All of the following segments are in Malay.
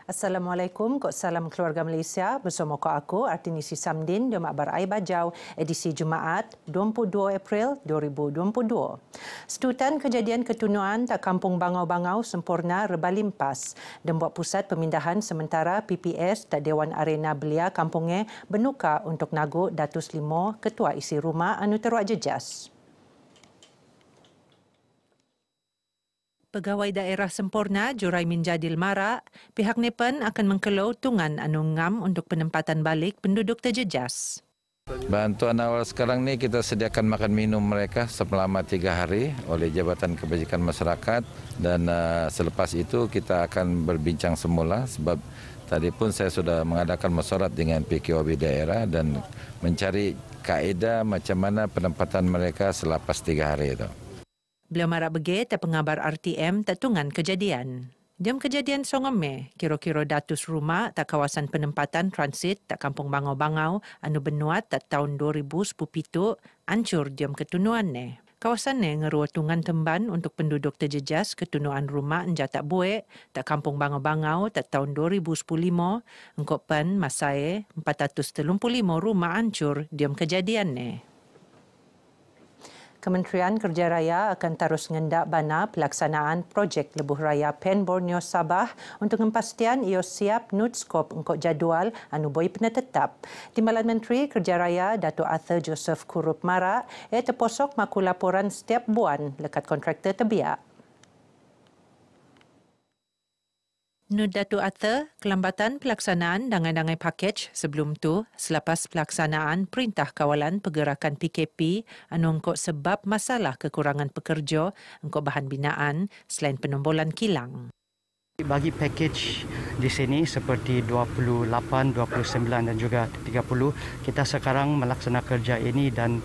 Assalamualaikum, kok salam keluarga Malaysia. Bersama aku, Artinisi Samdin, di Makbar Air Bajau, edisi Jumaat 22 April 2022. Setutan kejadian ketunuan tak kampung bangau-bangau sempurna Rebah Limpas dan buat pusat pemindahan sementara PPS tak Dewan Arena Belia kampungnya bernuka untuk naguk Datus Limo Ketua Isi Rumah anu teruak jejas. Pegawai Daerah Sempurna Juraimin Jadil Mara, pihak Nepen akan mengkelau tungan anu ngam untuk penempatan balik penduduk terjejas. Bantuan awal sekarang ni kita sediakan makan minum mereka selama 3 hari oleh Jabatan Kebajikan Masyarakat dan selepas itu kita akan berbincang semula sebab tadi pun saya sudah mengadakan mesyuarat dengan PKOB daerah dan mencari kaedah macam mana penempatan mereka selepas 3 hari itu. Beliau marak bege tak pengabar RTM tak tungan kejadian. Jam kejadian songome, kira-kira datus rumah tak kawasan penempatan transit tak kampung bangau-bangau anu benuat tak tahun 2017 ancur jam ketunuan ne. Kawasan ne ngerua tungan temban untuk penduduk terjejas ketunuan rumah enja tak buek tak kampung bangau-bangau tak tahun 2015 engkau pen masae 435 rumah ancur jam kejadian ne. Kementerian Kerja Raya akan terus ngendak bana pelaksanaan projek Lebuh Raya Pen Borneo Sabah untuk mempastian ia siap nut skop untuk jadual anu boi pena tetap. Timbalan Menteri Kerja Raya Datuk Arthur Joseph Kurup Mara terposok maku laporan setiap buan lekat kontraktor terbiak. Menurut Datuk Arthur, kelambatan pelaksanaan dangai-dangai pakej sebelum tu selepas pelaksanaan Perintah Kawalan Pergerakan PKP anu engkau sebab masalah kekurangan pekerja engkau bahan binaan selain penombolan kilang. Bagi pakej di sini seperti 28, 29 dan juga 30, kita sekarang melaksanakan kerja ini dan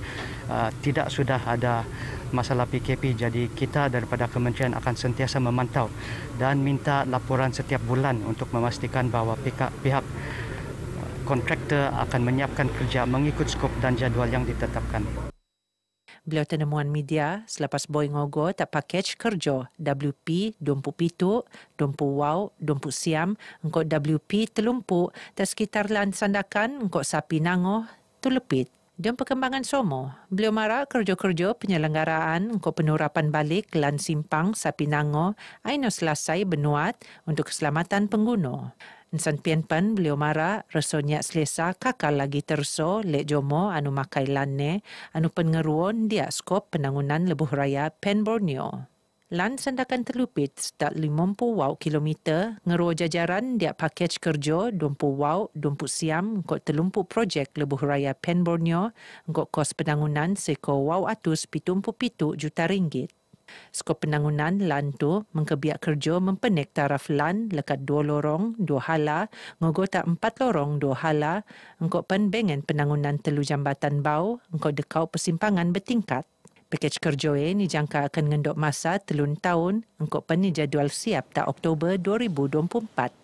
tidak sudah ada masalah PKP. Jadi kita daripada kementerian akan sentiasa memantau dan minta laporan setiap bulan untuk memastikan bahawa pihak kontraktor akan menyiapkan kerja mengikut skop dan jadual yang ditetapkan. Beliau tenemuan media selepas boi ngogo tak pakej kerja WP 27, 20 wow, 20 siam, engkau WP telumpu tak sekitar lan sandakan engkau sapi nangoh tu lepit. Dan perkembangan somo, beliau marah kerja-kerja penyelenggaraan engkau penurapan balik lan simpang sapi nangoh aino selesai benuat untuk keselamatan pengguna. Insan pian-pan beliau marah resonyak selesa kakal lagi terso lek jomo anu makai lanne anu pengeruan dia skop penangunan Lebuh Raya Pen Borneo. Lan sandakan terlupit setak 50 wow kilometer ngeruo jajaran dia pakej kerja 20 wow 20 siam engkau telumpu projek Lebuh Raya Pen Borneo engkau kos penangunan seko wow atus 77 juta ringgit. Skop penangunan lan tu mengkebiak kerja mempenek taraf lan lekat 2 lorong 2 hala ngogo tak 4 lorong 2 hala engkau pen bengen penangunan telu jambatan bau engkau dekau persimpangan bertingkat. Pakej kerja ni jangka akan ngendok masa 3 tahun engkau pen ni jadual siap tak Oktober 2024.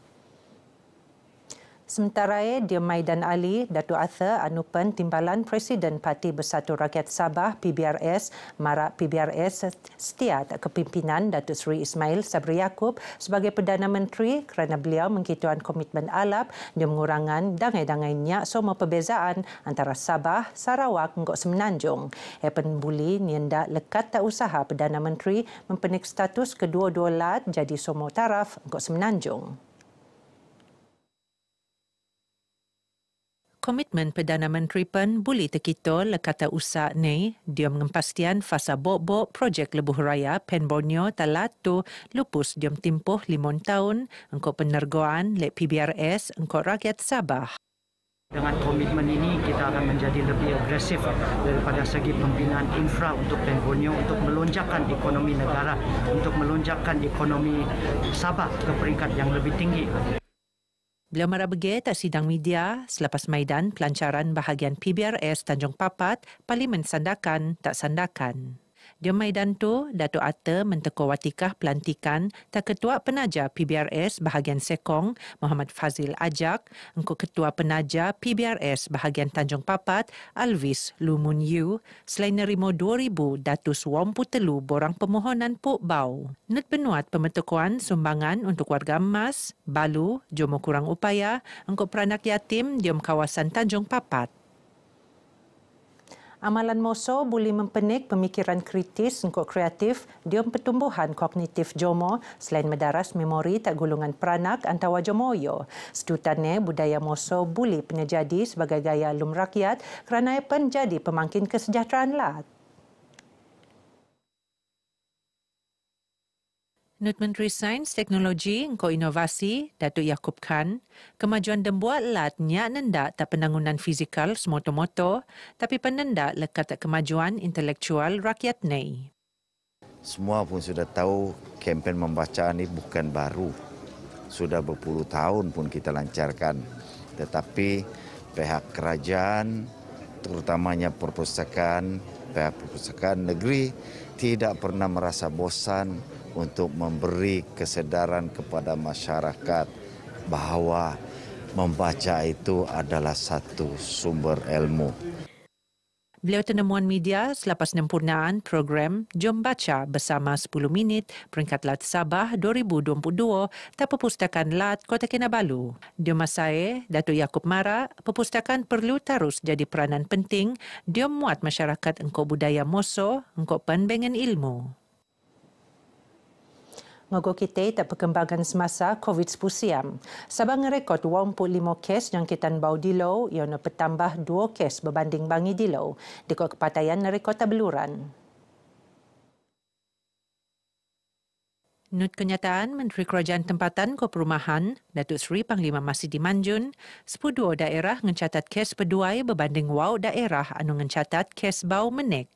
Sementara di Maidan Ali, Datuk Arthur Anupan Timbalan Presiden Parti Bersatu Rakyat Sabah PBRS marak PBRS setia kepimpinan Datuk Seri Ismail Sabri Yaakob sebagai Perdana Menteri kerana beliau mengkituan komitmen alap di mengurangan dangai-dangai nyak semua perbezaan antara Sabah, Sarawak engkau Semenanjung. Epen buli niendak lekat tak usaha Perdana Menteri mempenik status kedua-dua lat jadi semua taraf engkau Semenanjung. Komitmen Perdana Menteri pen boleh terkita lekata usaha ni dia mengempastian fasa bok-bok projek Lebuh Raya Pen Borneo talatu lupus dia tempoh 5 tahun engkau penergoan lek PBRS engkau rakyat Sabah. Dengan komitmen ini kita akan menjadi lebih agresif daripada segi pembinaan infra untuk Pen Borneo untuk melonjakkan ekonomi negara, untuk melonjakkan ekonomi Sabah ke peringkat yang lebih tinggi. Beliau marah bege tak sidang media selepas maidan pelancaran bahagian PBRS Tanjung Papat, Parlimen sandakan tak sandakan. Di Maidan tu, Datuk Ata Menteko Watikah Pelantikan tak Ketua Penaja PBRS bahagian Sekong, Muhammad Fazil Ajak, engkau Ketua Penaja PBRS bahagian Tanjung Papat, Alvis Lumun Yu, selain nerimo 2,283 borang permohonan Pok Bau. Nut penuat pembentukuan sumbangan untuk warga emas, balu, jomo kurang upaya, engkau peranak yatim di kawasan Tanjung Papat. Amalan Moso boleh mempenik pemikiran kritis untuk kreatif di pertumbuhan kognitif Jomo selain mendaras memori tak golongan peranak antawa Jomoyo. Sedutannya, budaya Moso boleh penyejadi sebagai gaya lum rakyat kerana penjadi pemangkin kesejahteraan lat. Nut Menteri Sains, Teknologi, Engkau Inovasi, Datuk Yaakob Khan, kemajuan dembuat lat nyak nendak tak penangunan fizikal semoto-moto, tapi penendak lekat tak kemajuan intelektual rakyat ni. Semua pun sudah tahu kempen membaca ini bukan baru. Sudah berpuluh tahun pun kita lancarkan. Tetapi pihak kerajaan, terutamanya perpustakaan, pihak perpustakaan negeri tidak pernah merasa bosan untuk memberi kesedaran kepada masyarakat bahawa membaca itu adalah satu sumber ilmu. Beliau tenemuan media selepas sempurnaan program Jom Baca bersama 10 minit peringkat Lat Sabah 2022 tak Perpustakaan Lat Kota Kinabalu. Di masai, Datuk Yaakob Mara, perpustakaan perlu terus jadi peranan penting di muat masyarakat engkau budaya Moso, engkau penbengan ilmu. Ngogo kita tak perkembangan semasa COVID-19 siam. Sabang ngerekod 25 kes jangkitan bau dilo, ia nak bertambah 2 kes berbanding bangi dilo. Dikot kepataian ngerekod tabeluran. Nut kenyataan Menteri Kerajaan Tempatan Ko Perumahan, Datuk Seri Panglima Masidi Manjun, 12 daerah mencatat kes peduai berbanding wau daerah anu mencatat kes bau menek.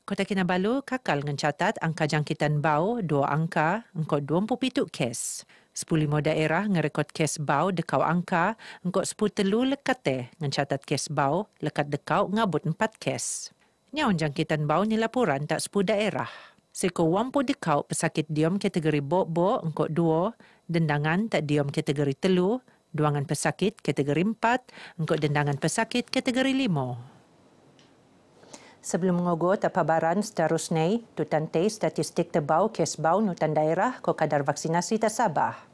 Kota Kinabalu kakal mencatat angka jangkitan bau 2 angka engkau 27 kes. 15 daerah ngerekod kes bau dekau angka engkau 10 telu lekat mencatat kes bau lekat dekau ngabut 4 kes. Nyaun jangkitan bau ni laporan tak 10 daerah. Seko wampu dekau pesakit diom kategori bo engkau 2, dendangan tak diom kategori telu, duangan pesakit kategori 4, engkau dendangan pesakit kategori 5. Sebelum mengogo tapabaran seterusnya, tutante statistik tebau kes bau nutan daerah ko kadar vaksinasi tak Sabah.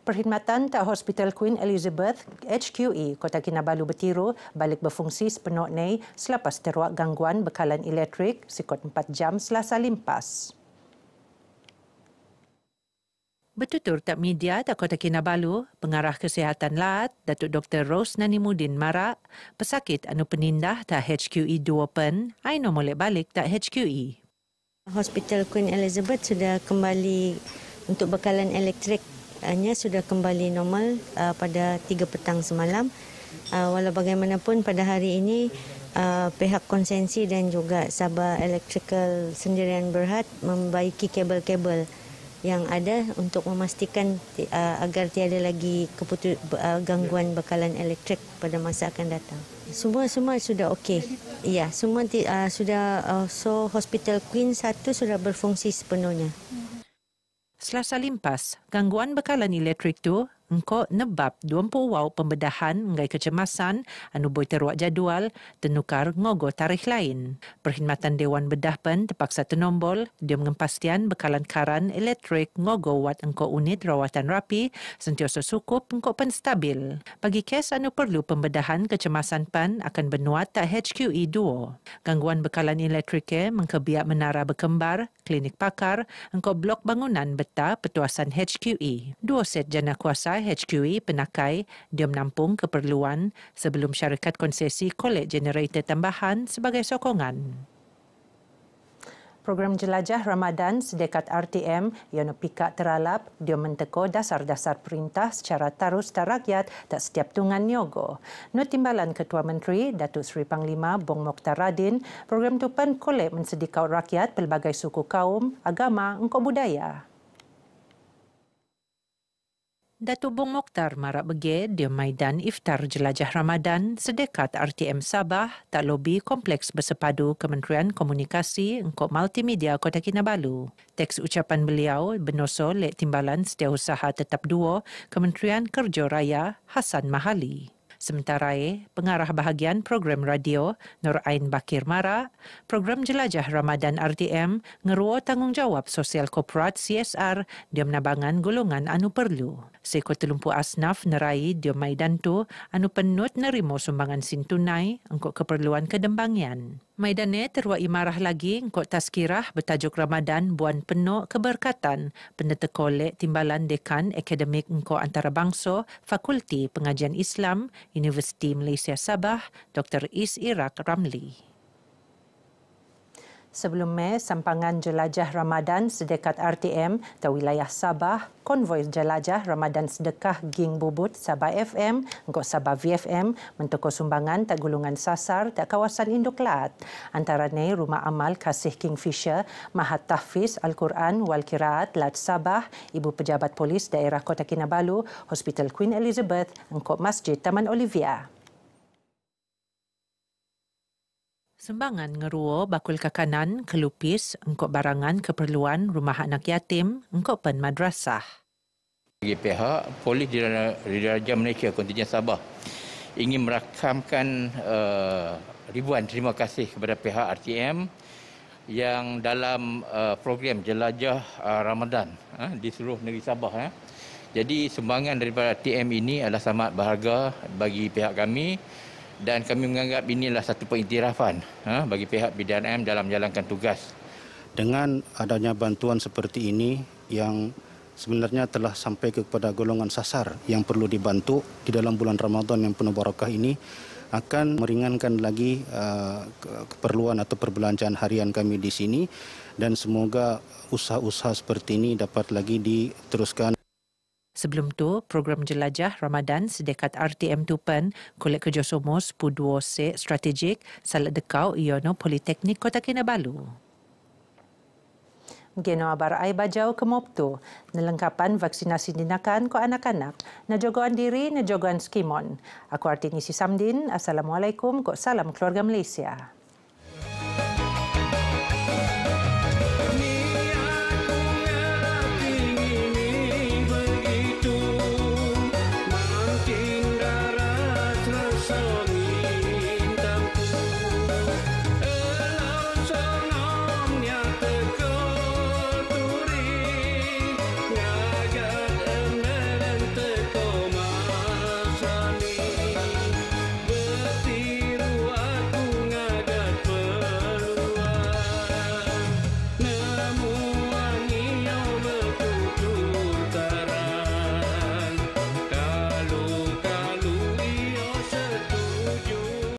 Perkhidmatan tak Hospital Queen Elizabeth HQE Kota Kinabalu bertiru balik berfungsi sepenuhnya selepas teruak gangguan bekalan elektrik sikot 4 jam Selasa limpas. Bertutur tak media tak Kota Kinabalu, Pengarah Kesihatan Lat, Datuk Dr. Ros Nanimudin Marak, pesakit anu penindah tak HQE 2 pen, aino molek balik tak HQE. Hospital Queen Elizabeth sudah kembali untuk bekalan elektrik. Sudah kembali normal pada 3 petang semalam. Walau bagaimanapun pada hari ini pihak konsensi dan juga Sabah Electrical Sendirian Berhad membaiki kabel-kabel yang ada untuk memastikan agar tiada lagi gangguan bekalan elektrik pada masa akan datang. Semua sudah okey. Ya, semua sudah so Hospital Queen 1 sudah berfungsi sepenuhnya. Selasa limpas, gangguan bekalan elektrik tu engkau nebab 20 wau pembedahan ngai kecemasan anu boleh teruak jadual tenukar ngogo tarikh lain. Perkhidmatan Dewan Bedah pen terpaksa tenombol dia mengempastian bekalan karan elektrik ngogo wat engkau unit rawatan rapi sentiasa cukup engkau pen stabil. Bagi kes anu perlu pembedahan kecemasan pen akan benuat tak HQE 2. Gangguan bekalan elektrik mengkebiak menara berkembar, klinik pakar, engkau blok bangunan beta petuasan HQE. 2 set jana kuasa HQE penakai dia menampung keperluan sebelum syarikat konsesi kolek generator tambahan sebagai sokongan. Program jelajah Ramadan sedekat RTM yang pikak teralap dia menteko dasar-dasar perintah secara tarus dan rakyat tak setiap tungan nyogo. Not Timbalan Ketua Menteri Datuk Seri Panglima Bong Mokhtar Radin, program tupan kolek mensedikau rakyat pelbagai suku kaum, agama, engkau budaya. Datuk Bong Mokhtar marak bege di Maidan Iftar Jelajah Ramadan sedekat RTM Sabah tak lobi kompleks bersepadu Kementerian Komunikasi engkau Multimedia Kota Kinabalu. Teks ucapan beliau benoso lek timbalan setiausaha tetap dua Kementerian Kerja Raya Hassan Mahali. Sementara pengarah bahagian program radio Nur Ain Bakir marak, program jelajah Ramadan RTM ngeruo tanggungjawab sosial korporat CSR dia menabangan golongan anu perlu. Seko telumpu asnaf nerai dia Maidan tu anu penut nerimo sumbangan sin tunai engkau keperluan kedembangian. Maidane terwai marah lagi engkau tazkirah bertajuk Ramadan buan penuh keberkatan pendetekolek timbalan dekan akademik engkau antarabangsa Fakulti Pengajian Islam Universiti Malaysia Sabah Dr. Is Iraq Ramli. Sebelum sampangan jelajah Ramadan sedekat RTM di wilayah Sabah, konvoi jelajah Ramadan sedekah Ging Bubut Sabah FM, engkau Sabah VFM, mentoko sumbangan tak gulungan sasar tak kawasan Induk Lat. Antaranya Rumah Amal Kasih Kingfisher, Mahat Tahfiz Al-Quran Wal Qiraat Lat Sabah, Ibu Pejabat Polis Daerah Kota Kinabalu, Hospital Queen Elizabeth, engkau Masjid Taman Olivia. Sumbangan ngeruo bakul kakanan, kelupis, engkau barangan keperluan rumah anak yatim, engkau pen madrasah. Bagi pihak Polis Diraja Malaysia Kontingen Sabah ingin merakamkan ribuan terima kasih kepada pihak RTM yang dalam program jelajah Ramadan di seluruh negeri Sabah. Jadi sumbangan daripada RTM ini adalah sangat berharga bagi pihak kami. Dan kami menganggap inilah satu pengiktirafan bagi pihak BDRM dalam menjalankan tugas. Dengan adanya bantuan seperti ini yang sebenarnya telah sampai kepada golongan sasar yang perlu dibantu di dalam bulan Ramadan yang penuh barakah ini, akan meringankan lagi keperluan atau perbelanjaan harian kami di sini, dan semoga usaha-usaha seperti ini dapat lagi diteruskan. Sebelum tu, program jelajah Ramadan sedekat RTM Tupan kolek kerjasama 10 se strategik salat dekau iono Politeknik Kota Kinabalu. Geno abar ai bajau ke Moptu, nelengkapan vaksinasi dinakan ko anak-anak, najogoan diri, najogoan skimon. Aku Artini Samdin, Assalamualaikum, ko salam keluarga Malaysia.